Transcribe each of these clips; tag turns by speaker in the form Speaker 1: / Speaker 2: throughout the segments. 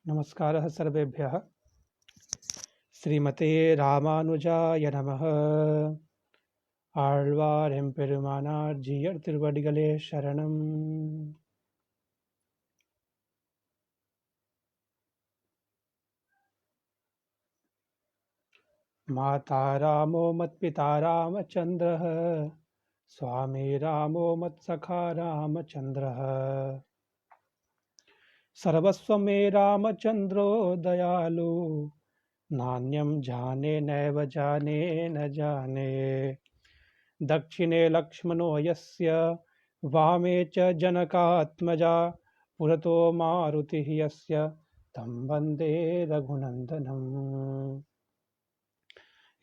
Speaker 1: नमस्कारः सर्वेभ्यः। श्रीमते रामानुजाय नमः। आழ்வார் எம்பெருமானார் ஜீயர் திருவடிகளே சரணம். माता रामो मत्पिता रामचन्द्रः, स्वामी रामो मत्सखा रामचन्द्रः, सर्वस्वं मे रामचन्द्रो दयालु, नान्यं जाने नैव जाने न जाने। दक्षिणे लक्ष्मणो यस्य, वामे च जनकात्मजा, पुरतो मारुतिः यस्य, तं वन्दे रघुनन्दनम्।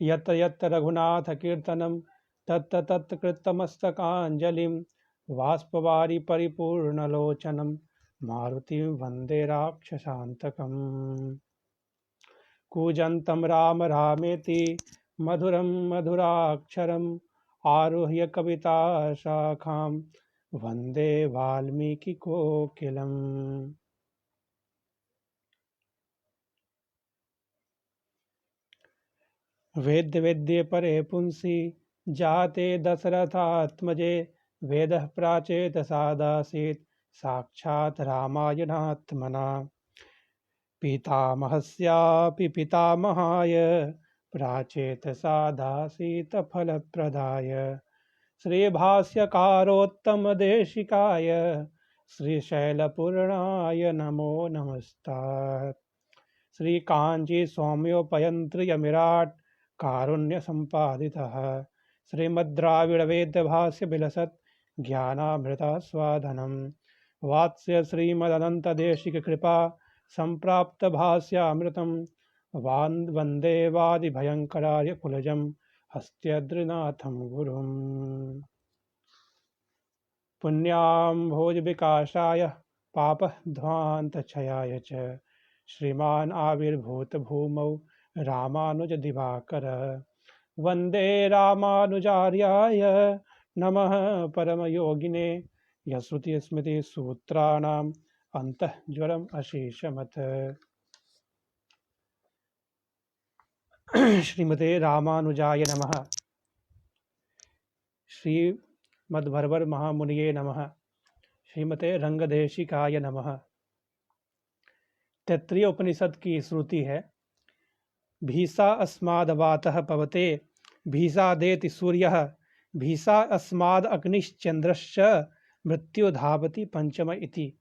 Speaker 1: यत् यत् रघुनाथ कीर्तनं तत् तत् कृतमस्तकाञ्जलिं, बाष्पवारि परिपूर्णलोचनं, मारुतिं वन्दे राक्षसान्तकम्। कूजन्तं राम रामेति मधुरं मधुराक्षरम्, आरुह्य कविताशाखां वन्दे वाल्मीकिकोकिलम्। वेद्य वेद्ये परे पुंसि जाते दशरथात्मजे, वेदः प्राचेत सादासीत् साक्षात् रामायणात्मना। पितामहस्यापि पितामहाय प्राचेत सादासीत् फलप्रदाय। श्रीभाष्यकारोत्तमदेशिकाय श्रीशैलपूर्णाय नमो नमस्तात्। श्रीकाञ्ची सौम्योपयन्त्रियमिराट् कारुण्य संपादितः, श्रीमद्द्राविडवेदभाष्य विलसत् ज्ञानामृतास्वादनं। वात्स्य श्रीमदनन्तदेशिक कृपा संप्राप्त भाष्यामृतं, वन्दे वादिभयङ्करार्य कुलजं हस्त्यद्रिनाथं गुरुम्। पुण्यां भोजविकासाय पापध्वान्तक्षयाय च, श्रीमान् आविर्भूत भूमौ रामानुजदिवाकर। वन्दे रामानुजार्याय नमः परमयोगिने, यश्रुतिस्मृतिसूत्राणाम् अन्तःज्वरम् अशेषमत्। श्रीमते रामानुजाय नमः। श्रीमद्भर्वर महामुनिये नमः। श्रीमते रंगदेशिकाय नमः। तैत्तिरीय उपनिषद की श्रुति है, भीषा अस्माद् वातः पवते, भीषा देति सूर्यः, भीषा अस्माद् अग्निश्चन्द्रश्च, मृत्यु धावति पंचम इति।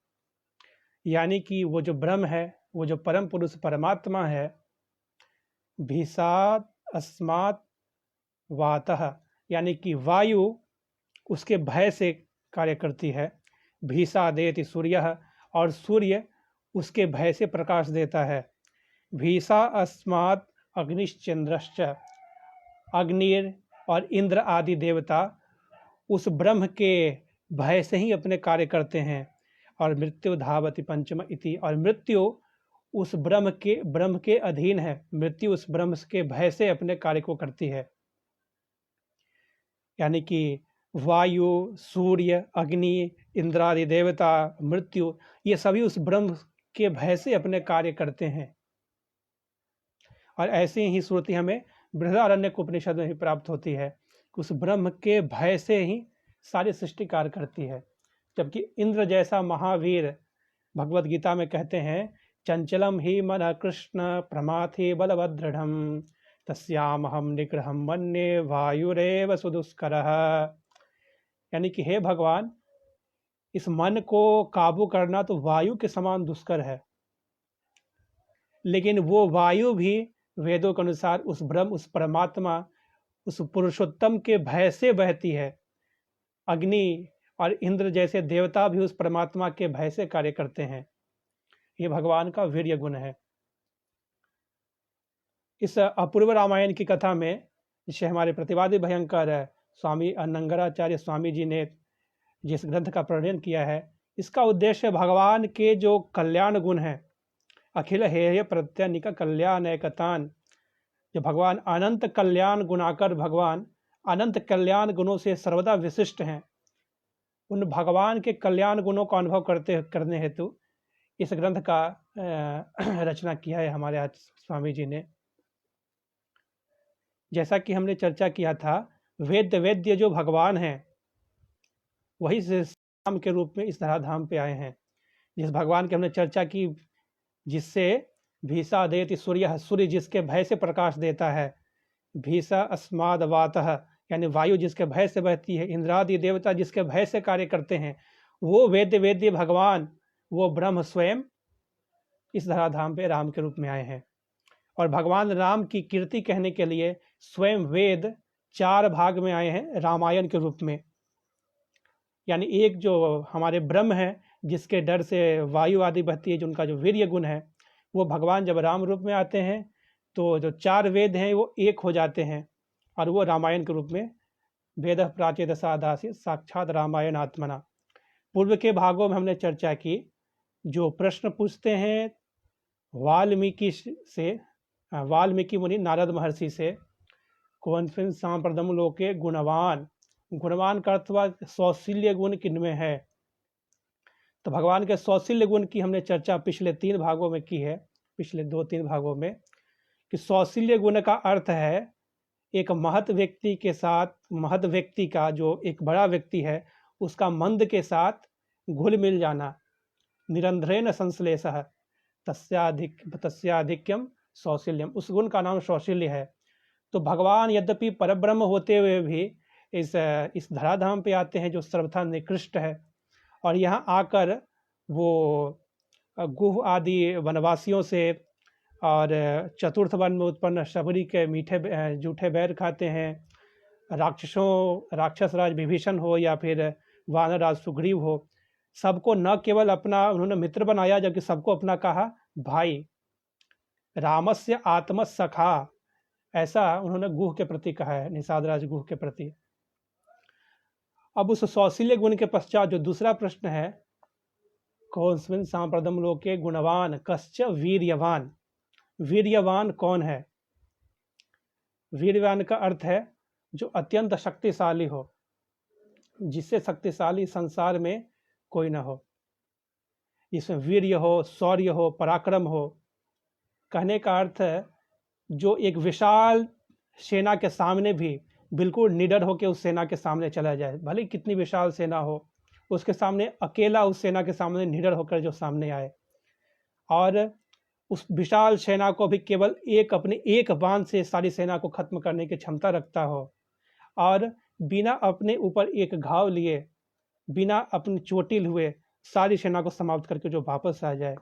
Speaker 1: यानी कि वो जो ब्रह्म है, वो जो परम पुरुष परमात्मा है, भीषात् अस्मात् वातः यानी कि वायु उसके भय से कार्य करती है। भीषा देति सूर्यः, और सूर्य उसके भय से प्रकाश देता है। भीषा अस्मात् अग्निश्चन्द्रश्च, अग्नि और इंद्र आदि देवता उस ब्रह्म के भय से ही अपने कार्य करते हैं। और मृत्यु धावति पंचम इति, और मृत्यु उस ब्रह्म के अधीन है। मृत्यु उस ब्रह्म के भय से अपने कार्य को करती है। यानी कि वायु, सूर्य, अग्नि, इंद्रादि देवता, मृत्यु, ये सभी उस ब्रह्म के भय से अपने कार्य करते हैं। और ऐसे ही श्रुति हमें बृहदारण्यक उपनिषद में भी प्राप्त होती है कि उस ब्रह्म के भय से ही सारी सृष्टि कार्य करती है। जबकि इंद्र जैसा महावीर भगवद गीता में कहते हैं, चंचलम ही मन कृष्ण प्रमाथि बलवदृढ़, तस्यामहम निग्रहम मन्ये वायुरेव सुदुष्करः। यानी कि हे भगवान, इस मन को काबू करना तो वायु के समान दुष्कर है, लेकिन वो वायु भी वेदों के अनुसार उस ब्रह्म, उस परमात्मा, उस पुरुषोत्तम के भय से बहती है। अग्नि और इंद्र जैसे देवता भी उस परमात्मा के भय से कार्य करते हैं। ये भगवान का वीर्य गुण है। इस अपूर्व रामायण की कथा में, जिसे हमारे प्रतिवादी भयंकर स्वामी अनंगराचार्य स्वामी जी ने जिस ग्रंथ का प्रणयन किया है, इसका उद्देश्य भगवान के जो कल्याण गुण हैं, अखिल हेय प्रत्यनिक कल्याण एकतान, जो भगवान अनंत कल्याण गुणाकर भगवान अनंत कल्याण गुणों से सर्वदा विशिष्ट हैं, उन भगवान के कल्याण गुणों का अनुभव करने हेतु इस ग्रंथ का रचना किया है हमारे आज स्वामी जी ने। जैसा कि हमने चर्चा किया था, वेद्य जो भगवान हैं वही राम के रूप में इस धराधाम पे आए हैं। जिस भगवान की हमने चर्चा की, जिससे भीषा देति सूर्य, सूर्य जिसके भय से प्रकाश देता है, भीषा अस्माद वातः यानी वायु जिसके भय से बहती है, इंद्रादि देवता जिसके भय से कार्य करते हैं, वो वेद्य भगवान, वो ब्रह्म स्वयं इस धराधाम पे राम के रूप में आए हैं। और भगवान राम की कीर्ति कहने के लिए स्वयं वेद 4 भाग में आए हैं रामायण के रूप में। यानी एक जो हमारे ब्रह्म है, जिसके डर से वायु आदि बहती है, जो उनका जो वीर्य गुण है, वो भगवान जब राम रूप में आते हैं तो जो 4 वेद हैं वो एक हो जाते हैं, और वो रामायण के रूप में वेद प्राचेत सादासी साक्षात रामायण आत्मना। पूर्व के भागों में हमने चर्चा की, जो प्रश्न पूछते हैं वाल्मीकि मुनि नारद महर्षि से, कौन सांप्रदम लोके गुणवान, गुणवान का अर्थ हुआ सौशील्य गुण किनमें है। तो भगवान के सौशील्य गुण की हमने चर्चा पिछले 3 भागों में की है, पिछले 2-3 भागों में, कि सौशील्य गुण का अर्थ है एक महत व्यक्ति के साथ, महत व्यक्ति का जो एक बड़ा व्यक्ति है उसका मंद के साथ घुल मिल जाना। निरंध्रेण संश्लेषः तस्याधिक्यम सौशील्यम, उस गुण का नाम सौशील्य है। तो भगवान यद्यपि परब्रह्म होते हुए भी इस धराधाम पे आते हैं जो सर्वथा निकृष्ट है, और यहाँ आकर वो गुह आदि वनवासियों से और चतुर्थ वन में उत्पन्न शबरी के मीठे जूठे बैर खाते हैं। राक्षस राज विभीषण हो या फिर वानर राज सुग्रीव हो, सबको न केवल अपना उन्होंने मित्र बनाया, जबकि सबको अपना कहा भाई। रामस्य आत्मसखा, ऐसा उन्होंने गुह के प्रति कहा है, निषाद राज गुह के प्रति। अब उस सौशील्य गुण के पश्चात जो दूसरा प्रश्न है, कौन सांप्रदम लोके गुणवान कश्च वीर्यवान, वीर्यवान कौन है। वीर्यवान का अर्थ है जो अत्यंत शक्तिशाली हो, जिससे शक्तिशाली संसार में कोई ना हो, जिसमें वीर्य हो, शौर्य हो, पराक्रम हो। कहने का अर्थ है जो एक विशाल सेना के सामने भी बिल्कुल निडर होकर उस सेना के सामने चला जाए, भले कितनी विशाल सेना हो, उसके सामने अकेला उस सेना के सामने निडर होकर जो सामने आए, और उस विशाल सेना को भी केवल अपने एक बाण से सारी सेना को खत्म करने की क्षमता रखता हो, और बिना अपने ऊपर एक घाव लिए, बिना अपनी चोटिल हुए सारी सेना को समाप्त करके जो वापस आ जाए,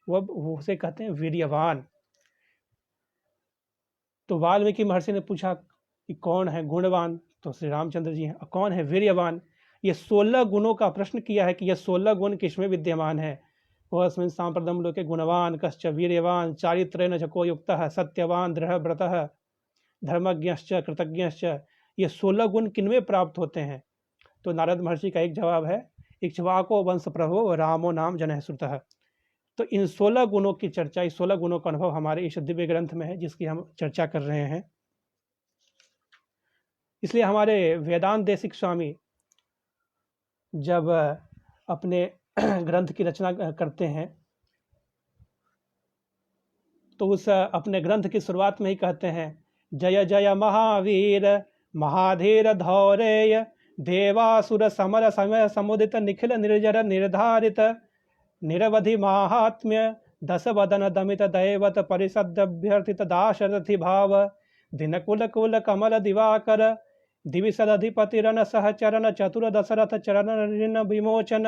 Speaker 1: वो उसे कहते हैं वीर्यवान। तो वाल्मीकि महर्षि ने पूछा कि कौन है गुणवान, तो श्री रामचंद्र जी हैं। कौन है वीर्यवान? ये 16 गुणों का प्रश्न किया है कि ये 16 गुण किसमें विद्यमान है। वस्मिन् सांप्रदम लोके गुणवान कश्च वीर्यवान चारित्रेण चको युक्तः सत्यवान दृढ़व्रतः धर्मज्ञश्च कृतज्ञश्च। ये 16 गुण किनमें प्राप्त होते हैं? तो नारद महर्षि का एक जवाब है, इक्ष्वाको वंश प्रभो रामो नाम जनः श्रुतः। तो इन 16 गुणों की चर्चा, इस 16 गुणों का अनुभव हमारे इस दिव्य ग्रंथ में है, जिसकी हम चर्चा कर रहे हैं। इसलिए हमारे वेदांत देशिक स्वामी जब अपने ग्रंथ की रचना करते हैं तो उस अपने ग्रंथ की शुरुआत में ही कहते हैं, जय जय महावीर महाधीर धौरेय देवासुर समर समय समुदित निखिल निर्जर निर्धारित निरवधि महात्म्य दस वदन दमित दैवत परिषदभ्यर्थित दाशरथि भाव दिनकुल कुल कमल दिवाकर दिविशदधिपति रण सहचरण चतुर दशरथ चरण ऋण विमोचन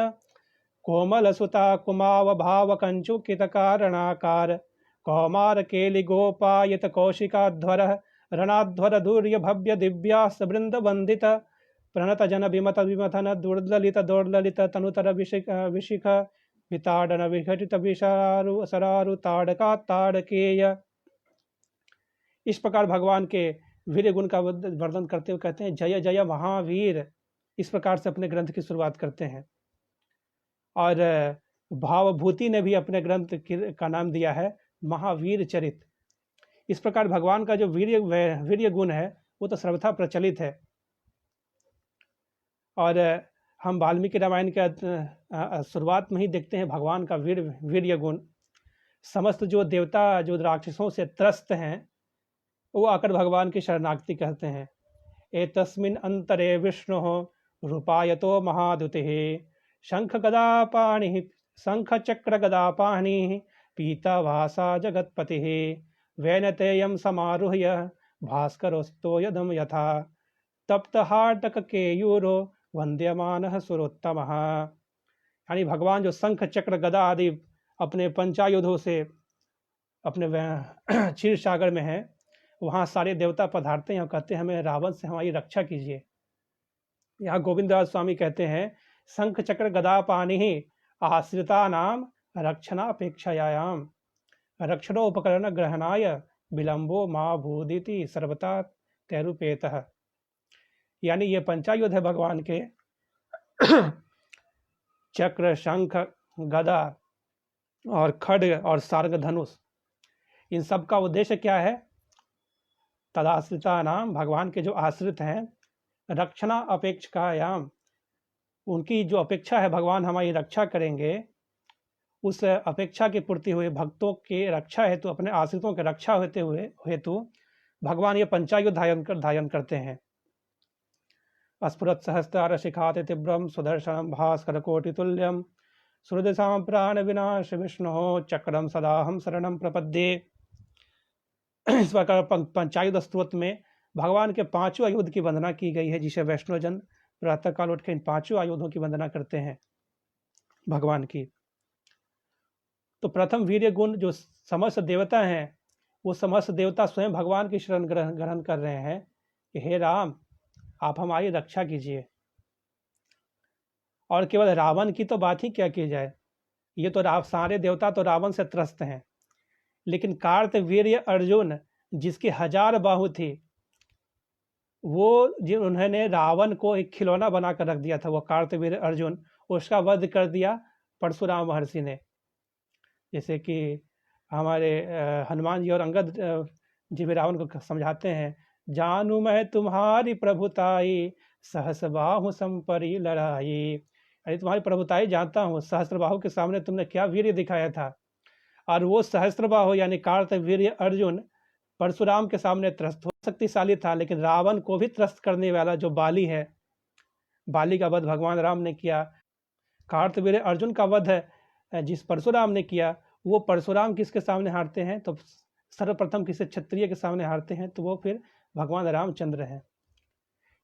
Speaker 1: कोमल सुता कुमाव भाव कंचुकित कारणाकार कौमार केलि गोपायत कौशिकाध्वर रणाध्वर दूर्य भव्य दिव्यास वृंद वंदित प्रणत जन विमत विमथन दुर्ललित दुर्ललित तनुतर विशिख विताड़न विघटित विशारु सरारु ताड़का ताड़केय। इस प्रकार भगवान के वीर गुण का वर्णन करते हुए कहते हैं, जय जय महावीर। इस प्रकार से अपने ग्रंथ की शुरुआत करते हैं। और भावभूति ने भी अपने ग्रंथ का नाम दिया है महावीर चरित। इस प्रकार भगवान का जो वीर्य गुण है वो तो सर्वथा प्रचलित है। और हम वाल्मीकि रामायण के शुरुआत में ही देखते हैं भगवान का वीर्य गुण। समस्त जो देवता जो राक्षसों से त्रस्त हैं वो आकर भगवान की शरणागति करते हैं। एतस्मिन् अंतरे विष्णु रूपायतो महाद्युतिः शंख गदा पाणिः शंख चक्र गदा पाणिः पीतावासा जगत्पतिः वैनतेयं समारुह्य भास्करोस्तो यदम यथा तप्तहाटक केयूरो वंद्यमानः सुरोत्तमः। यानी भगवान जो शंख चक्र गदा आदि अपने पंचायुधों से अपने क्षीर सागर में है, वहाँ सारे देवता पधारते हैं और कहते हैं हमें रावण से हमारी रक्षा कीजिए। यहाँ गोविंदराज स्वामी कहते हैं शंख चक्र गदा पानी ही आश्रिता नाम रक्षणापेक्षायाम रक्षणोपकरण ग्रहणाय विलंबो माँ भूदिति सर्वता तैरुपेतः। यानी ये पंचायुध है भगवान के चक्र शंख गदा और खड्ग और सार्ग धनुष। इन सब का उद्देश्य क्या है? तदाश्रिता नाम भगवान के जो आश्रित हैं, रक्षणा अपेक्षायाम उनकी जो अपेक्षा है भगवान हमारी रक्षा करेंगे, उस अपेक्षा की पूर्ति हुए भक्तों के रक्षा हेतु अपने आश्रितों के रक्षा होते हुए हेतु भगवान ये पंचायुध धारण करते हैं। अस्फुरत सहस्त्रार शिखाते तीव्रम सुदर्शनम भास्कर कोटितुल्यम सुहृदसाम प्राण विनाश विष्णु चक्रम सदा हम शरणम प्रपद्ये। इस प्रकार पंचायुध स्तोत्र में भगवान के पांचों आयुध की वंदना की गई है, जिसे वैष्णवजन प्रातः काल उठ के इन पांचों आयुधों की वंदना करते हैं भगवान की। तो प्रथम वीर्य गुण जो समस्त देवता हैं, वो समस्त देवता स्वयं भगवान की शरण ग्रहण कर रहे हैं कि हे राम आप हमारी रक्षा कीजिए। और केवल रावण की तो बात ही क्या की जाए, ये तो सारे देवता तो रावण से त्रस्त हैं, लेकिन कार्तवीर्य अर्जुन जिसके 1000 बाहु थी, वो उन्होंने रावण को एक खिलौना बनाकर रख दिया था, वो कार्तवीर्य अर्जुन, उसका वध कर दिया परशुराम महर्षि ने। जैसे कि हमारे हनुमान जी और अंगद जी भी रावण को समझाते हैं, जानू मैं तुम्हारी प्रभुताई सहस्र बाहु संपरी लड़ाई। अरे तुम्हारी प्रभुताई जानता हूँ, सहस्र बाहु के सामने तुमने क्या वीर्य दिखाया था। और वो सहस्र बाहु यानी कार्तवीर्य अर्जुन परशुराम के सामने त्रस्त हो शक्तिशाली था, लेकिन रावण को भी त्रस्त करने वाला जो बाली है, बाली का वध भगवान राम ने किया। कार्तवीर्य अर्जुन का वध जिस परशुराम ने किया, वो परशुराम किसके सामने हारते हैं? तो सर्वप्रथम किसी क्षत्रिय के सामने हारते हैं, तो वो फिर भगवान रामचंद्र हैं।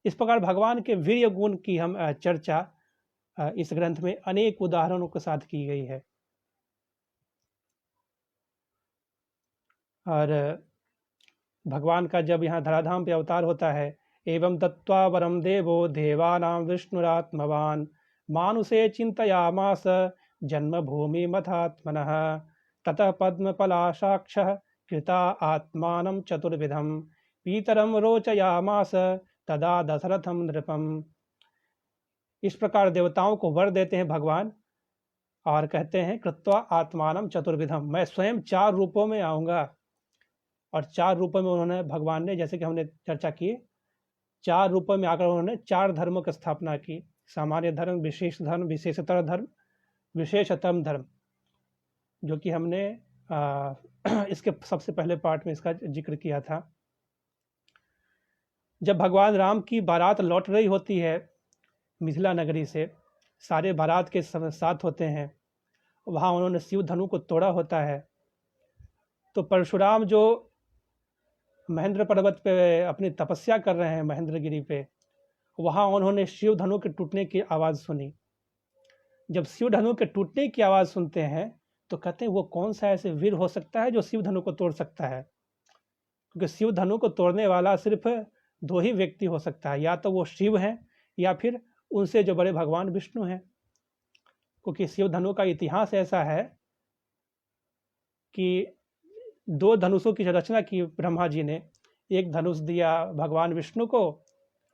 Speaker 1: इस प्रकार भगवान के वीर्य गुण की हम चर्चा इस ग्रंथ में अनेक उदाहरणों के साथ की गई है। और भगवान का जब यहाँ धराधाम पे अवतार होता है, एवं दत्त्वा वरम देवो देवानां विष्णुरात्मवान मानुषे चिंतयामास जन्मभूमि मथात्मनः ततः पद्मपलाशाक्षः कृता आत्मानं चतुर्विधं पीतरम रोचयामास तदा दशरथम नृपम। इस प्रकार देवताओं को वर देते हैं भगवान और कहते हैं कृत्वा आत्मानं चतुर्विधम, मैं स्वयं 4 रूपों में आऊँगा। और 4 रूपों में उन्होंने भगवान ने, जैसे कि हमने चर्चा की, 4 रूपों में आकर उन्होंने 4 धर्मों की स्थापना की। सामान्य धर्म, विशेष धर्म, विशेषतर धर्म, विशेषतम धर्म, जो कि हमने इसके सबसे पहले पार्ट में इसका जिक्र किया था। जब भगवान राम की बारात लौट रही होती है मिथिला नगरी से, सारे बारात के साथ होते हैं, वहाँ उन्होंने शिव धनु को तोड़ा होता है। तो परशुराम जो महेंद्र पर्वत पे अपनी तपस्या कर रहे हैं, महेंद्रगिरी पे, वहाँ उन्होंने शिव धनु के टूटने की आवाज़ सुनी। जब शिव धनु के टूटने की आवाज़ सुनते हैं तो कहते हैं वो कौन सा ऐसे वीर हो सकता है जो शिव धनु को तोड़ सकता है, क्योंकि शिव धनु को तोड़ने वाला सिर्फ 2 ही व्यक्ति हो सकता है, या तो वो शिव हैं या फिर उनसे जो बड़े भगवान विष्णु हैं। क्योंकि शिव धनु का इतिहास ऐसा है कि 2 धनुषों की रचना की ब्रह्मा जी ने, एक धनुष दिया भगवान विष्णु को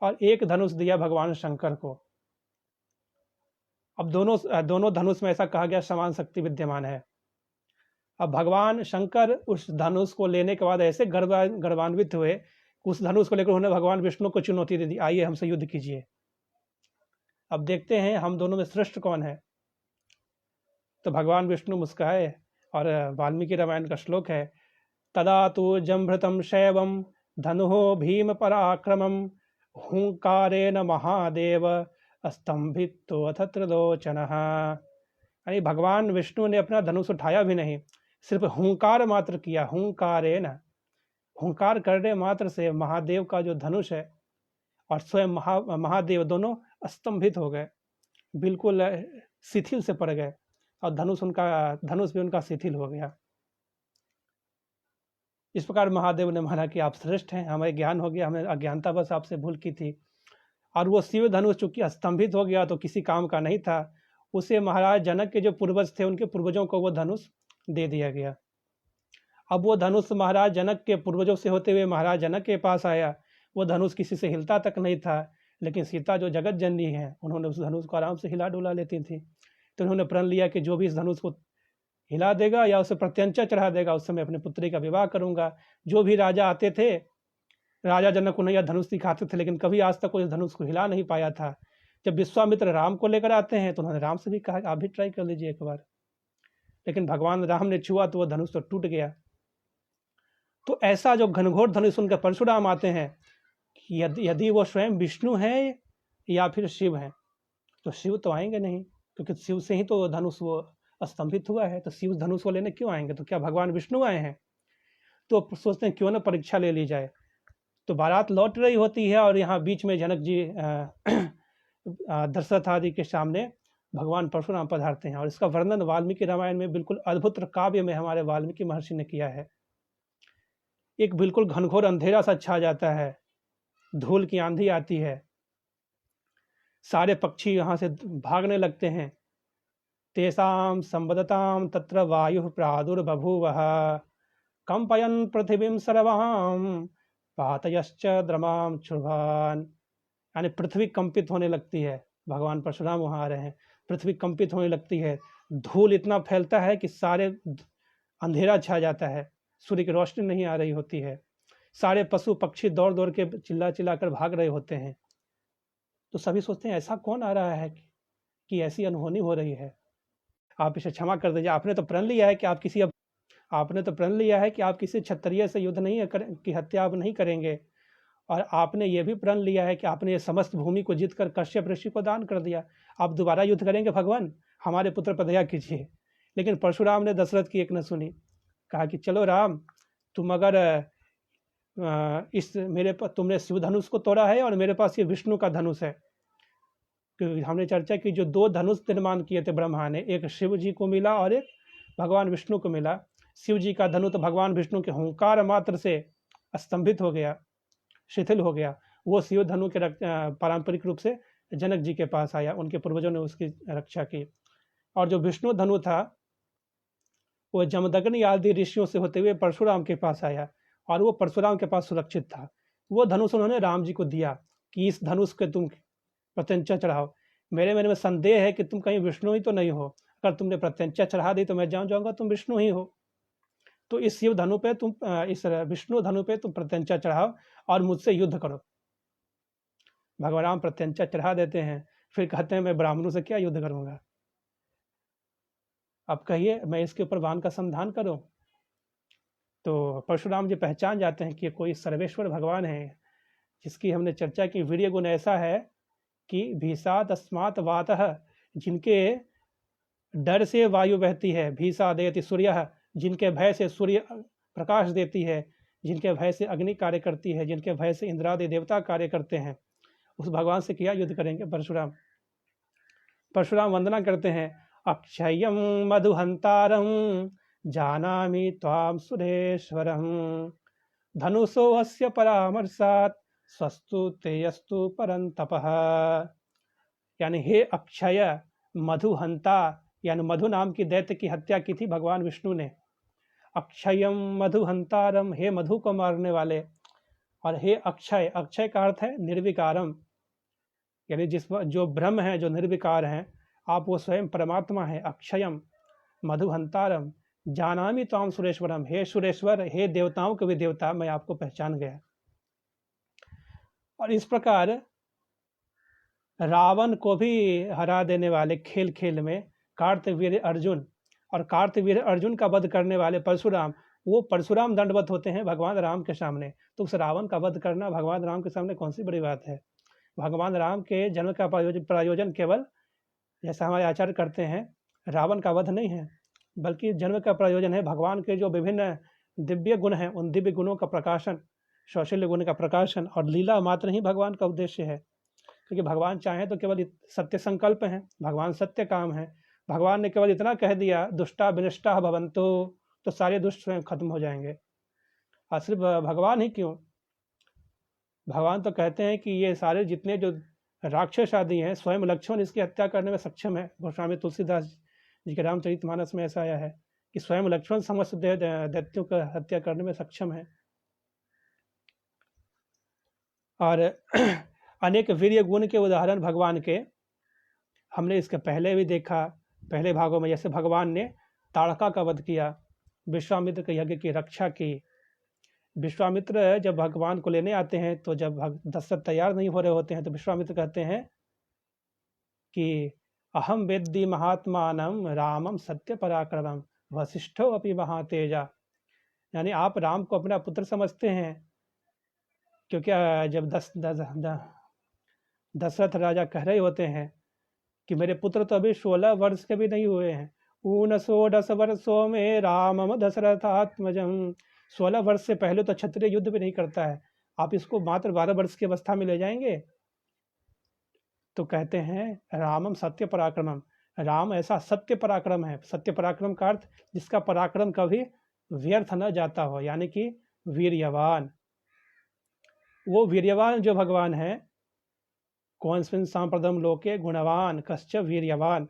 Speaker 1: और एक धनुष दिया भगवान शंकर को। अब दोनों धनुष में ऐसा कहा गया समान शक्ति विद्यमान है। अब भगवान शंकर उस धनुष को लेने के बाद ऐसे गर्वान्वित हुए, उस धनुष को लेकर उन्होंने भगवान विष्णु को चुनौती दे दी, आइए हमसे युद्ध कीजिए। अब देखते हैं हम दोनों में श्रेष्ठ कौन है। तो भगवान विष्णु मुस्काए और वाल्मीकि रामायण का श्लोक है, तदा तो जम्भृतम शैवम धनुः भीम पराक्रमम हुंकारेण महादेव स्तंभितो अथ त्रिलोचनः। यानी भगवान विष्णु ने अपना धनुष उठाया भी नहीं, सिर्फ हुंकार मात्र किया। हुंकारेण, हुंकार करने मात्र से महादेव का जो धनुष है और स्वयं महादेव दोनों स्तंभित हो गए, बिल्कुल शिथिल से पड़ गए, और धनुष भी उनका शिथिल हो गया। इस प्रकार महादेव ने माना कि आप श्रेष्ठ हैं, हमें ज्ञान हो गया, हमें अज्ञानता बस आपसे भूल की थी। और वो शिव धनुष चूंकि स्तंभित हो गया तो किसी काम का नहीं था, उसे महाराज जनक के जो पूर्वज थे उनके पूर्वजों को वो धनुष दे दिया गया। अब वो धनुष महाराज जनक के पूर्वजों से होते हुए महाराज जनक के पास आया। वो धनुष किसी से हिलता तक नहीं था, लेकिन सीता जो जगत जननी है उन्होंने उस धनुष को आराम से हिला डुला लेती थी। तो उन्होंने प्रण लिया कि जो भी इस धनुष को हिला देगा या उसे प्रत्यंचा चढ़ा देगा, उससे मैं अपनी पुत्री का विवाह करूंगा। जो भी राजा आते थे, राजा जनक उन्हें यह धनुष दिखाते थे, लेकिन कभी आज तक कोई धनुष को हिला नहीं पाया था। जब विश्वामित्र राम को लेकर आते हैं तो उन्होंने राम से भी कहा आप भी ट्राई कर लीजिए एक बार, लेकिन भगवान राम ने छुआ तो वह धनुष तो टूट गया। तो ऐसा जो घनघोर धनुष उनके परशुराम आते हैं, यदि वो स्वयं विष्णु हैं या फिर शिव हैं, तो शिव तो आएंगे नहीं, क्योंकि शिव से ही तो धनुष वो स्तंभित हुआ है। तो शिव धनुष को लेने क्यों आएंगे? तो क्या भगवान विष्णु आए हैं? तो सोचते हैं क्यों ना परीक्षा ले ली जाए। तो बारात लौट रही होती है और यहाँ बीच में जनक जी दशरथ आदि के सामने भगवान परशुराम पधारते हैं, और इसका वर्णन वाल्मीकि रामायण में बिल्कुल अद्भुत काव्य में हमारे वाल्मीकि महर्षि ने किया है। एक बिल्कुल घनघोर अंधेरा सा छा जाता है, धूल की आंधी आती है, सारे पक्षी यहाँ से भागने लगते हैं। तेषां संवदतां तत्र वायुः प्रादुर्बभूवः कंपयन् पृथिवीं सर्वां पातयश्च द्रमां क्षुभान्। यानी पृथ्वी कंपित होने लगती है। भगवान परशुराम वहाँ आ रहे हैं, पृथ्वी कंपित होने लगती है, धूल इतना फैलता है कि सारे अंधेरा छा जाता है, सूर्य की रोशनी नहीं आ रही होती है, सारे पशु पक्षी दौड़ दौड़ के चिल्ला चिल्ला कर भाग रहे होते हैं। तो सभी सोचते हैं ऐसा कौन आ रहा है कि ऐसी अनहोनी हो रही है। आप इसे क्षमा कर दीजिए, आपने तो प्रण लिया है कि आप किसी क्षत्रिय से युद्ध नहीं की हत्या आप नहीं करेंगे, और आपने ये भी प्रण लिया है कि आपने ये समस्त भूमि को जीतकर कश्यप ऋषि को दान कर दिया। आप दोबारा युद्ध करेंगे भगवान, हमारे पुत्र पर दया कीजिए। लेकिन परशुराम ने दशरथ की एक न सुनी, कहा कि चलो राम, तुम अगर तुमने शिव धनुष को तोड़ा है और मेरे पास ये विष्णु का धनुष है, क्योंकि हमने चर्चा की जो दो धनुष निर्माण किए थे ब्रह्मा ने, एक शिव जी को मिला और एक भगवान विष्णु को मिला। शिव जी का धनुष तो भगवान विष्णु के हुंकार मात्र से स्तंभित हो गया, शिथिल हो गया। वो शिव धनु के पारंपरिक रूप से जनक जी के पास आया, उनके पूर्वजों ने उसकी रक्षा की। और जो विष्णु धनु था वो जमदग्नि आदि ऋषियों से होते हुए परशुराम के पास आया, और वो परशुराम के पास सुरक्षित था। वो धनुष उन्होंने राम जी को दिया कि इस धनुष के तुम प्रत्यंचा चढ़ाओ। मेरे मन में संदेह है कि तुम कहीं विष्णु ही तो नहीं हो, अगर तुमने प्रत्यंचा चढ़ा दी तो मैं जान जाऊंगा तुम विष्णु ही हो। तो इस शिव धनु पे तुम, इस विष्णु धनु पे तुम प्रत्यंचा चढ़ाओ और मुझसे युद्ध करो। भगवान राम प्रत्यंचा चढ़ा देते हैं, फिर कहते हैं मैं ब्राह्मणों से क्या युद्ध करूंगा। अब कहिए मैं इसके ऊपर बाण का संधान करूं। तो परशुराम जी पहचान जाते हैं कि कोई सर्वेश्वर भगवान है, जिसकी हमने चर्चा की। वीर्य गुण ऐसा है कि भीषा तस्मात् वातः, जिनके डर से वायु बहती है, भीषा देति सूर्यः, जिनके भय से सूर्य प्रकाश देती है, जिनके भय से अग्नि कार्य करती है, जिनके भय से इंद्रादि देवता कार्य करते हैं, उस भगवान से क्या युद्ध करेंगे परशुराम। परशुराम वंदना करते हैं, अक्षयं मधुहंतारं जानामि त्वां सुरेश्वरं धनुषो अस्य परामर्शात् स्वस्तु तेयस्तु परंतपः। यानी हे अक्षय, मधुहंता, यानी मधु नाम की दैत्य की हत्या की थी भगवान विष्णु ने। अक्षयम मधुहंतारम, हे मधु को मारने वाले, और हे अक्षय, अक्षय का अर्थ है निर्विकारम, यानी जो ब्रह्म है, जो निर्विकार हैं, आप वो स्वयं परमात्मा है। अक्षयम मधुहंतारम जानामि त्वाम सुरेश्वरम, हे सुरेश्वर, हे देवताओं के भी देवता, मैं आपको पहचान गया। और इस प्रकार रावण को भी हरा देने वाले खेल खेल में कार्तवीर्य अर्जुन, और कार्तवीर्य अर्जुन का वध करने वाले परशुराम, वो परशुराम दंडवत होते हैं भगवान राम के सामने। तो उस रावण का वध करना भगवान राम के सामने कौन सी बड़ी बात है। भगवान राम के जन्म का प्रायोजन केवल, जैसा हमारे आचार्य करते हैं, रावण का वध नहीं है, बल्कि जन्म का प्रयोजन है भगवान के जो विभिन्न दिव्य गुण हैं, उन दिव्य गुणों का प्रकाशन, शौशल्य गुण का प्रकाशन, और लीला मात्र ही भगवान का उद्देश्य है। क्योंकि भगवान चाहें तो केवल सत्य संकल्प हैं, भगवान सत्य काम है। भगवान ने केवल इतना कह दिया दुष्टा विनष्टा भवन्तु, तो सारे दुष्ट स्वयं खत्म हो जाएंगे। और सिर्फ भगवान ही क्यों, भगवान तो कहते हैं कि ये सारे जितने जो राक्षस आदि हैं, स्वयं लक्ष्मण इसकी हत्या करने में सक्षम है। गोस्वामी तुलसीदास जी के रामचरितमानस में ऐसा आया है कि स्वयं लक्ष्मण समस्त दैत्यों का हत्या करने में सक्षम है। और अनेक वीर्य गुण के उदाहरण भगवान के हमने इसके पहले भी देखा, पहले भागों में। जैसे भगवान ने ताड़का का वध किया, विश्वामित्र के यज्ञ की रक्षा की। विश्वामित्र जब भगवान को लेने आते हैं, तो जब दशरथ तैयार नहीं हो रहे होते हैं, तो विश्वामित्र कहते हैं कि अहम वेद्दि महात्मानम रामम सत्य पराक्रमम वशिष्ठो अपि महातेजा। यानी आप राम को अपना पुत्र समझते हैं, क्योंकि जब दशरथ राजा कह रहे होते हैं कि मेरे पुत्र तो अभी 16 वर्ष के भी नहीं हुए हैं, 19 वर्षों में रामम दशरथात्मजम, 16 वर्ष से पहले तो क्षत्रिय युद्ध भी नहीं करता है, आप इसको मात्र 12 वर्ष की अवस्था में ले जाएंगे। तो कहते हैं रामम सत्य पराक्रमम, राम ऐसा सत्य पराक्रम है। सत्य पराक्रम का अर्थ जिसका पराक्रम कभी व्यर्थ न जाता हो, यानी कि वीर्यवान। वो वीर्यवान जो भगवान है, कौनस्मिन् सांप्रदम लोके गुणवान कश्च वीर्यवान,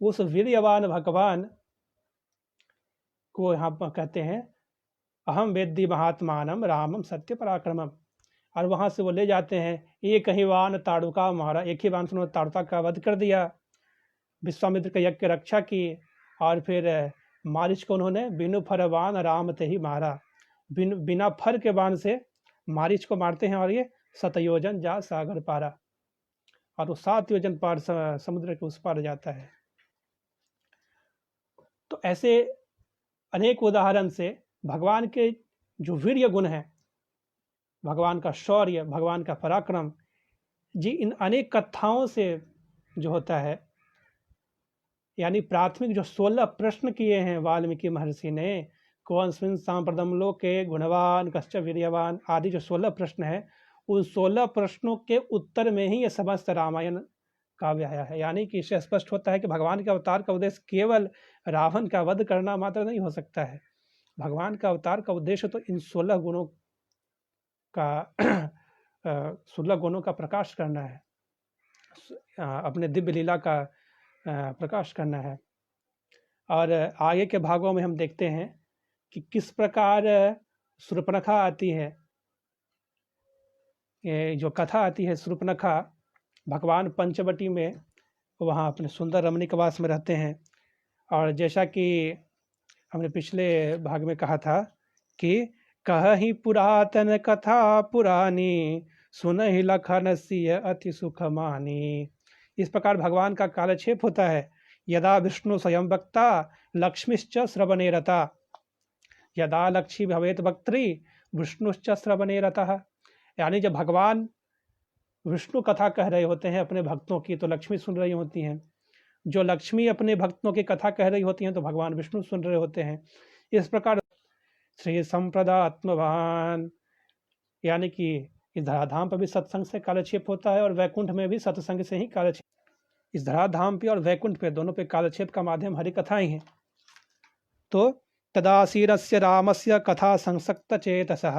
Speaker 1: उस वीर्यवान भगवान को यहाँ पर कहते हैं अहम वेद्दि महात्मानम रामम सत्य पराक्रमम। और वहाँ से वो ले जाते हैं, एक ही वान ताड़ुका मारा, एक ही बाण से उन्होंने ताड़ुका का वध कर दिया, विश्वामित्र के यज्ञ की रक्षा की। और फिर मारिच को उन्होंने बिनु फर बाण राम ते ही मारा, बिना फर के बाण से मारिच को मारते हैं, और ये सतयोजन जा सागर पारा, और वो 7 योजन पार समुद्र के उस पार जाता है। तो ऐसे अनेक उदाहरण से भगवान के जो वीर्य गुण हैं, भगवान का शौर्य, भगवान का पराक्रम जी, इन अनेक कथाओं से जो होता है, यानी प्राथमिक जो 16 प्रश्न किए हैं वाल्मीकि महर्षि ने, कौनस्मिन् सांप्रदम लोके गुणवान कश्च वीर्यवान आदि जो 16 प्रश्न है, उन 16 प्रश्नों के उत्तर में ही ये समस्त रामायण काव्य आया है। यानी कि इससे स्पष्ट होता है कि भगवान के अवतार का उद्देश्य केवल रावण का वध करना मात्र नहीं हो सकता है। भगवान का अवतार का उद्देश्य तो इन 16 गुणों का 16 गुणों का प्रकाश करना है, अपने दिव्य लीला का प्रकाश करना है। और आगे के भागों में हम देखते हैं कि किस प्रकार शूर्पणखा आती है, जो कथा आती है शूर्पणखा। भगवान पंचवटी में वहाँ अपने सुंदर रमणीकवास में रहते हैं, और जैसा कि हमने पिछले भाग में कहा था कि कहि पुरातन कथा पुरानी सुनहि लखन सिय अति सुख मानी। इस प्रकार भगवान का कालक्षेप होता है। यदा विष्णु स्वयं वक्ता लक्ष्मीश्च श्रवणे रता, यदा लक्ष्मी भवेत वक्त्री विष्णुश्च श्रवणे रतः। यानी जब भगवान विष्णु कथा कह रहे होते हैं अपने भक्तों की, तो लक्ष्मी सुन रही होती हैं। जो लक्ष्मी अपने भक्तों की कथा कह रही होती हैं, तो भगवान विष्णु सुन रहे होते हैं। इस प्रकार श्री संप्रदात्मवान, यानी कि इस धराधाम पर भी सत्संग से कालक्षेप होता है, और वैकुंठ में भी सत्संग से ही कालक्षेप। इस धराधाम पे और वैकुंठ पे दोनों पे कालक्षेप का माध्यम हरि कथाएं हैं। तो तदासीरस्य रामस्य कथा संसक्त चेतसः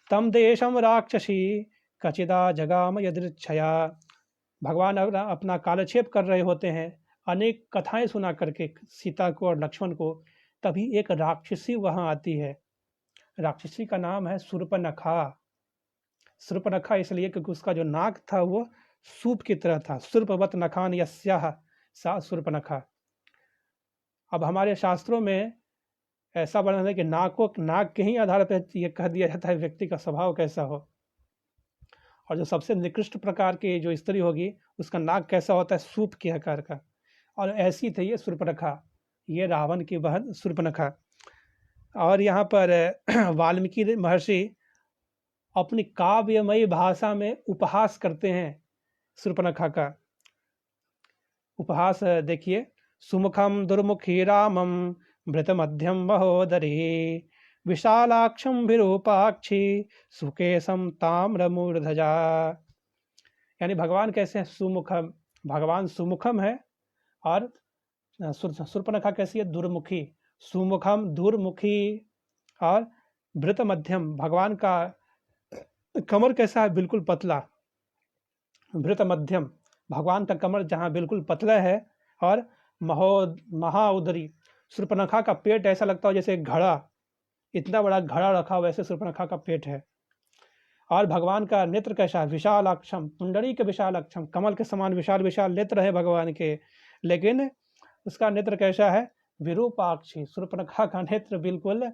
Speaker 1: तम देशम राक्षसी कचिदा जगाम यदृच्छया। भगवान अपना कालक्षेप कर रहे होते हैं, अनेक कथाएं सुना करके सीता को और लक्ष्मण को। तभी एक राक्षसी वहां आती है। राक्षसी का नाम है शूर्पणखा। शूर्पणखा इसलिए क्योंकि उसका जो नाक था वो सूप की तरह था। शूर्पवत नखान यस्याह सा शूर्पणखा। अब हमारे शास्त्रों में ऐसा वर्णन है कि नाक के ही आधार पर यह कह दिया जाता है व्यक्ति का स्वभाव कैसा हो। और जो सबसे निकृष्ट प्रकार की जो स्त्री होगी उसका नाक कैसा होता है, सूप के आकार का। और ऐसी थी ये शूर्पणखा, ये रावण की बहन शूर्पणखा। और यहाँ पर वाल्मीकि महर्षि अपनी काव्यमयी भाषा में उपहास करते हैं शूर्पणखा का। उपहास देखिए, सुमुखम दुर्मुखी रामम भृतमध्यम महोदरी विशालाक्षम विरूपाक्षी सुकेशम ताम्रमूर्धजा। यानी भगवान कैसे हैं, सुमुखम, भगवान सुमुखम है। और शूर्पणखा कैसी है, दुर्मुखी। सुमुखम दुर्मुखी और भृत मध्यम, भगवान का कमर कैसा है, बिल्कुल पतला। भृत मध्यम, भगवान का कमर जहाँ बिल्कुल पतला है। और महाउदरी, शूर्पणखा का पेट ऐसा लगता हो जैसे घड़ा, इतना बड़ा घड़ा रखा हुआ, वैसे शूर्पणखा का पेट है। और भगवान का नेत्र कैसा है, विशालाक्षम, पुंडरी के विशालाक्षम, कमल के समान विशाल विशाल नेत्र है भगवान के। लेकिन उसका नेत्र कैसा है, विरूपाक्षी, शूर्पणखा का नेत्र बिल्कुल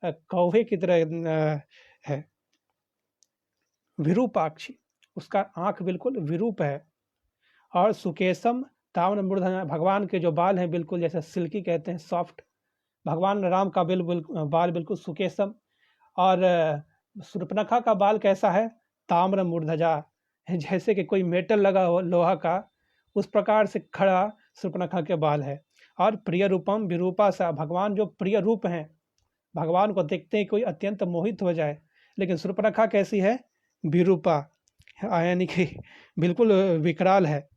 Speaker 1: कौवे की तरह है, विरूपाक्षी, उसका आंख बिल्कुल विरूप है। और सुकेशम ताम्रमूर्धजा, भगवान के जो बाल हैं बिल्कुल जैसे सिल्की कहते हैं, सॉफ्ट। भगवान राम का बाल बिल्कुल सुकेशम। और शूर्पणखा का बाल कैसा है, ताम्रमूर्धजा, जैसे कि कोई मेटल लगा हो लोहा का, उस प्रकार से खड़ा शूर्पणखा के बाल है। और प्रिय रूपम विरूपा सा, भगवान जो प्रिय रूप हैं, भगवान को देखते ही कोई अत्यंत मोहित हो जाए। लेकिन शूर्पणखा कैसी है, विरूपा, यानी कि बिल्कुल विकराल है।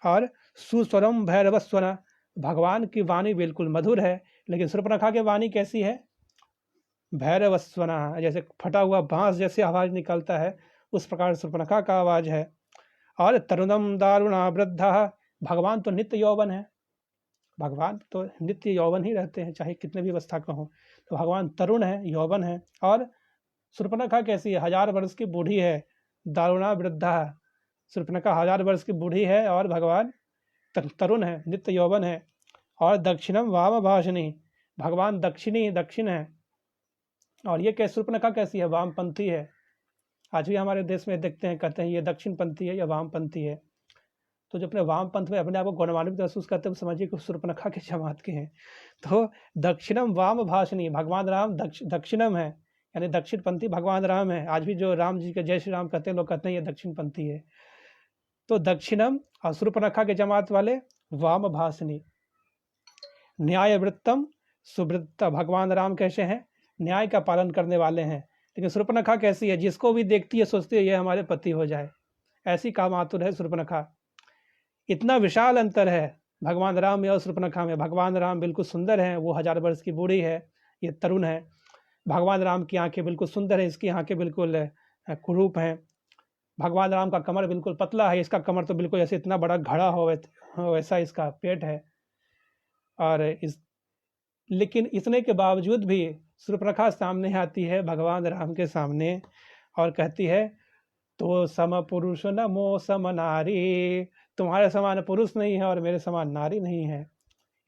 Speaker 1: और सुस्वरम भैरवस्वना, भगवान की वाणी बिल्कुल मधुर है। लेकिन शूर्पणखा की वाणी कैसी है, भैरवस्वना, जैसे फटा हुआ बांस जैसे आवाज निकलता है, उस प्रकार शूर्पणखा का आवाज है। और तरुणम दारुणा वृद्धा, भगवान तो नित्य यौवन है, भगवान तो नित्य यौवन ही रहते हैं, चाहे कितने भी अवस्था का हो। तो भगवान तरुण है, यौवन है। और शूर्पणखा कैसी है, 1000 वर्ष की बूढ़ी है, दारुणा वृद्धा, शूर्पणखा 1000 वर्ष की बूढ़ी है और भगवान तरुण है, नित्य यौवन है। और दक्षिणम वाम भाषणी, भगवान दक्षिण है। और ये कैसे, शूर्पणखा कैसी है, वामपंथी है। आज भी हमारे देश में देखते हैं, कहते हैं ये दक्षिणपंथी है या वामपंथी है। तो जो अपने वामपंथ में अपने आप को गौरवान्वित महसूस करते हैं, समझिए कि शूर्पणखा के जमात के हैं। तो दक्षिणम वाम भाषणी, भगवान राम दक्षिणम है, यानी दक्षिणपंथी भगवान राम है। आज भी जो राम जी के जय श्री राम कहते हैं, लोग कहते हैं ये दक्षिणपंथी है। तो दक्षिणम और शूर्पणखा के जमात वाले वाम भाषणी। न्यायवृत्तम सुवृत्ता, भगवान राम कैसे हैं, न्याय का पालन करने वाले हैं। लेकिन शूर्पणखा कैसी है, जिसको भी देखती है सोचती है ये हमारे पति हो जाए, ऐसी कामातुर है शूर्पणखा। इतना विशाल अंतर है भगवान राम में और शूर्पणखा में। भगवान राम बिल्कुल सुंदर हैं, वो 1000 वर्ष की बूढ़ी है, ये तरुण है। भगवान राम की आंखें बिल्कुल सुंदर है, इसकी आंखें बिल्कुल कुरूप हैं। भगवान राम का कमर बिल्कुल पतला है, इसका कमर तो बिल्कुल जैसे इतना बड़ा घड़ा हो वैसा इसका पेट है। और लेकिन इतने के बावजूद भी शूर्पणखा सामने आती है भगवान राम के सामने और कहती है, तो सम पुरुष न मो सम नारी, तुम्हारे समान पुरुष नहीं है और मेरे समान नारी नहीं है,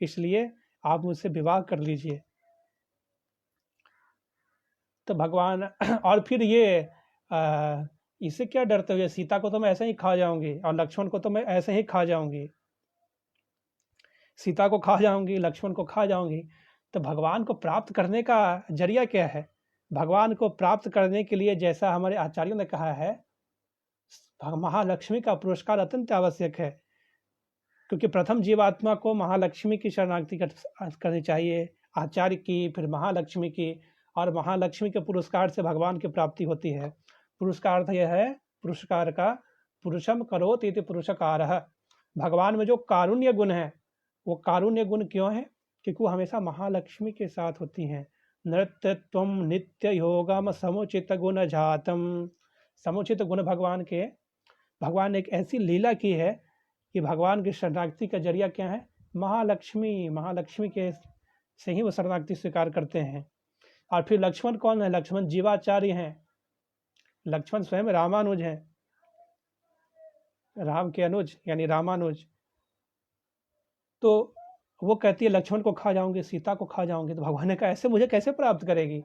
Speaker 1: इसलिए आप मुझसे विवाह कर लीजिए। तो भगवान और फिर ये इससे क्या डरते हुए, सीता को तो मैं ऐसे ही खा जाऊंगी और लक्ष्मण को तो मैं ऐसे ही खा जाऊंगी, सीता को खा जाऊंगी, लक्ष्मण को खा जाऊंगी। तो भगवान को प्राप्त करने का जरिया क्या है, भगवान को प्राप्त करने के लिए जैसा हमारे आचार्यों ने कहा है, महालक्ष्मी का पुरस्कार अत्यंत आवश्यक है। क्योंकि प्रथम जीवात्मा को महालक्ष्मी की शरणागति करनी चाहिए, आचार्य की, फिर महालक्ष्मी की, और महालक्ष्मी के पुरस्कार से भगवान की प्राप्ति होती है। पुरस्कार यह है, पुरस्कार का पुरुषम करोति इति पुरुषकारः, भगवान में जो कारुण्य गुण है, वो कारुण्य गुण क्यों है, क्योंकि वो हमेशा महालक्ष्मी के साथ होती हैं। नृत्यत्वम नित्य योगम समुचित गुण जातम, समुचित गुण भगवान के, भगवान ने एक ऐसी लीला की है कि भगवान की शरणागति का जरिया क्या है, महालक्ष्मी, महालक्ष्मी के से ही वो शरणागति स्वीकार करते हैं। और फिर लक्ष्मण कौन है, लक्ष्मण जीवाचार्य हैं, लक्ष्मण स्वयं रामानुज हैं, राम के अनुज यानी रामानुज। तो वो कहती है लक्ष्मण को खा जाऊंगी, सीता को खा जाऊंगी। तो भगवान ने कहा ऐसे मुझे कैसे प्राप्त करेगी।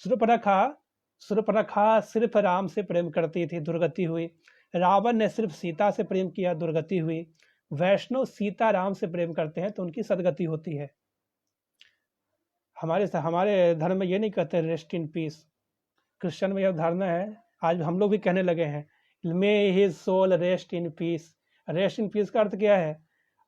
Speaker 1: शूर्पणखा सूर्पनखा सिर्फ राम से प्रेम करती थी, दुर्गति हुई। रावण ने सिर्फ सीता से प्रेम किया, दुर्गति हुई। वैष्णव सीता राम से प्रेम करते हैं तो उनकी सदगति होती है। हमारे धर्म में ये नहीं कहते रेस्ट इन पीस। क्रिश्चियन में यह धारणा है, आज हम लोग भी कहने लगे हैं, may his soul rest in peace. Rest in peace का अर्थ क्या है?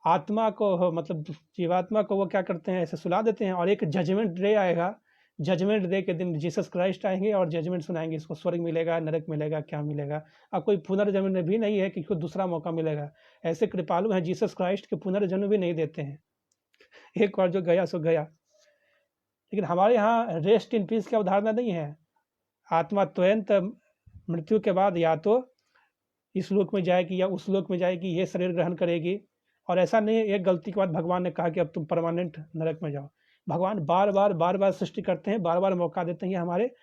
Speaker 1: आत्मा को, मतलब जीवात्मा को वो क्या करते हैं, ऐसे सुला देते हैं और एक जजमेंट डे आएगा। जजमेंट डे के दिन जीसस क्राइस्ट आएंगे और जजमेंट सुनाएंगे, इसको स्वर्ग मिलेगा, नरक मिलेगा, क्या मिलेगा। अब कोई पुनर्जन्म भी नहीं है कि इसको दूसरा मौका मिलेगा। ऐसे कृपालु हैं जीसस क्राइस्ट के पुनर्जन्म भी नहीं देते हैं, एक बार जो गया सो गया। लेकिन हमारे यहाँ रेस्ट इन पीस की अवधारणा नहीं है। आत्मा तुरंत मृत्यु के बाद या तो इस लोक में जाएगी या उस लोक में जाएगी, ये शरीर ग्रहण करेगी। और ऐसा नहीं है एक गलती के बाद भगवान ने कहा कि अब तुम परमानेंट नरक में जाओ। भगवान बार बार सृष्टि करते हैं, बार बार मौका देते हैं। हमारे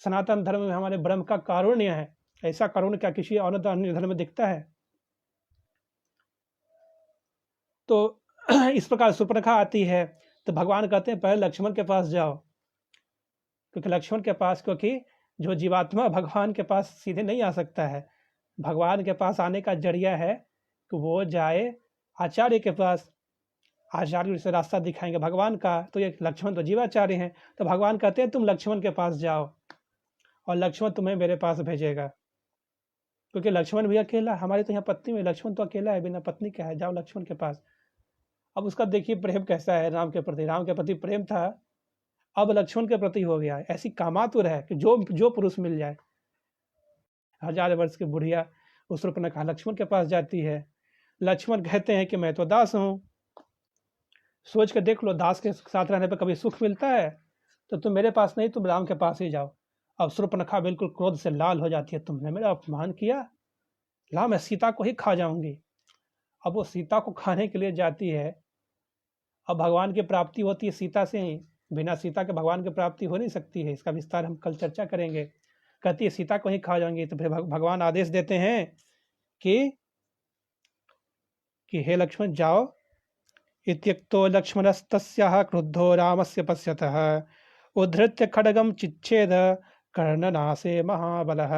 Speaker 1: सनातन धर्म में हमारे ब्रह्म का कारुण्य है। ऐसा कारुण्य क्या किसी और अन्य धर्म में दिखता है? तो इस प्रकार सूर्पनखा आती है तो भगवान कहते हैं पहले लक्ष्मण के पास जाओ, क्योंकि लक्ष्मण के पास, क्योंकि जो जीवात्मा भगवान के पास सीधे नहीं आ सकता है। भगवान के पास आने का जरिया है कि वो जाए आचार्य के पास, आचार्य से रास्ता दिखाएंगे भगवान का। तो ये लक्ष्मण तो जीवाचार्य हैं, तो भगवान कहते हैं तुम लक्ष्मण के पास जाओ और लक्ष्मण तुम्हें मेरे पास भेजेगा। क्योंकि लक्ष्मण भी अकेला, हमारे तो यहाँ पत्नी में लक्ष्मण तो अकेला है, बिना पत्नी का है, जाओ लक्ष्मण के पास। अब उसका देखिए प्रेम कैसा है राम के प्रति। राम के प्रति प्रेम था, अब लक्ष्मण के प्रति हो गया। ऐसी कामातुर है कि जो पुरुष मिल जाए। 1000 वर्ष की बुढ़िया उस सूर्पनखा लक्ष्मण के पास जाती है। लक्ष्मण कहते हैं कि मैं तो दास हूं। सोच के देख लो, दास के साथ रहने पर कभी सुख मिलता है? तो तुम मेरे पास नहीं, तुम राम के पास ही जाओ। अब सूर्पनखा बिल्कुल क्रोध से लाल हो जाती है, तुमने मेरा अपमान किया, ला मैं सीता को ही खा जाऊंगी। अब वो सीता को खाने के लिए जाती है। अब भगवान की प्राप्ति होती है सीता से ही, बिना सीता के भगवान की प्राप्ति हो नहीं सकती है। इसका विस्तार हम कल चर्चा करेंगे। कहती है सीता को ही खा जाएंगी। तो फिर भगवान आदेश देते हैं कि हे लक्ष्मण जाओ। इत्युक्तो लक्ष्मणस्तस्याः क्रुद्धो रामस्य पश्यतः उद्धृत्य खड्गम चिच्छेद कर्णनासे महाबलः।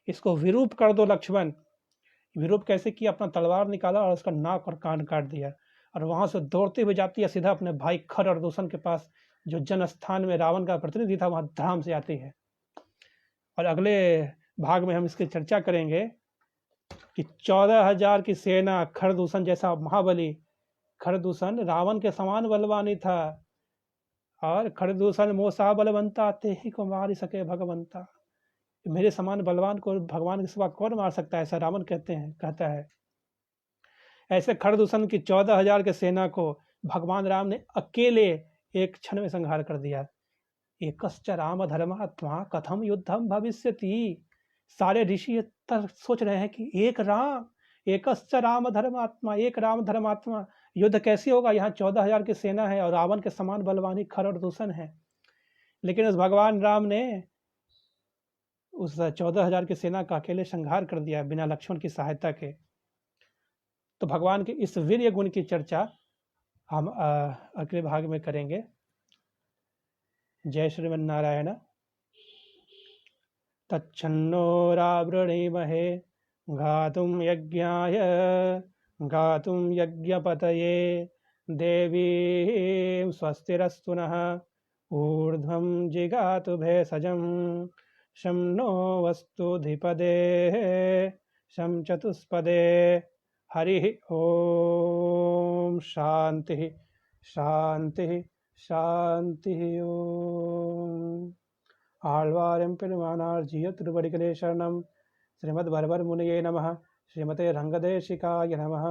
Speaker 1: इसको विरूप कर दो लक्ष्मण। विरूप कैसे किया? अपना तलवार निकाला और उसका नाक और कान काट दिया और वहां से दौड़ते हुए जाती है सीधा अपने भाई खर और दूषण के पास, जो जन स्थान में रावण का प्रतिनिधि था, वहां धाम से आती है। और अगले भाग में हम इसकी चर्चा करेंगे कि 14,000 की सेना, खरदूषण जैसा महाबली, खरदूषण रावण के समान बलवानी था। और खरदूषण मोसा बलवंता ते ही को मार सके भगवंता। मेरे समान बलवान को भगवान के सिवा कौन मार सकता है, ऐसा रावण कहता है। ऐसे खरदूषण की 14,000 के सेना को भगवान राम ने अकेले एक क्षण में संहार कर दिया। एकश्च राम धर्मात्मा कथम युद्धम भविष्यति। सारे ऋषि सोच रहे हैं कि एक राम, एकश्च राम धर्मात्मा, एक राम धर्मात्मा, युद्ध कैसे होगा? यहाँ 14,000 की सेना है और रावण के समान बलवानी खर और दूषण है। लेकिन उस भगवान राम ने उस 14,000 की सेना का अकेले संहार कर दिया बिना लक्ष्मण की सहायता के। तो भगवान के इस वीर्य गुण की चर्चा हम अगले भाग में करेंगे। जय श्रीमन्नारायण। तच्छन्नो रावृणीमहे गातुं यज्ञाय गातुं यज्ञपतये देवीं स्वस्तिरस्तु नः ऊर्ध्वं जिगातु भेषजं शं नो वस्तुधिपदे शं चतुष्पदे। हरि ओम। शांति शांति शांति ओम। आழ்வாரும் பெருமானார் ஜிய திருவடிகளே சரணம்। श्रीमद् वरवर मुनये नमः। श्रीमते रंगदेशिकाय नमः।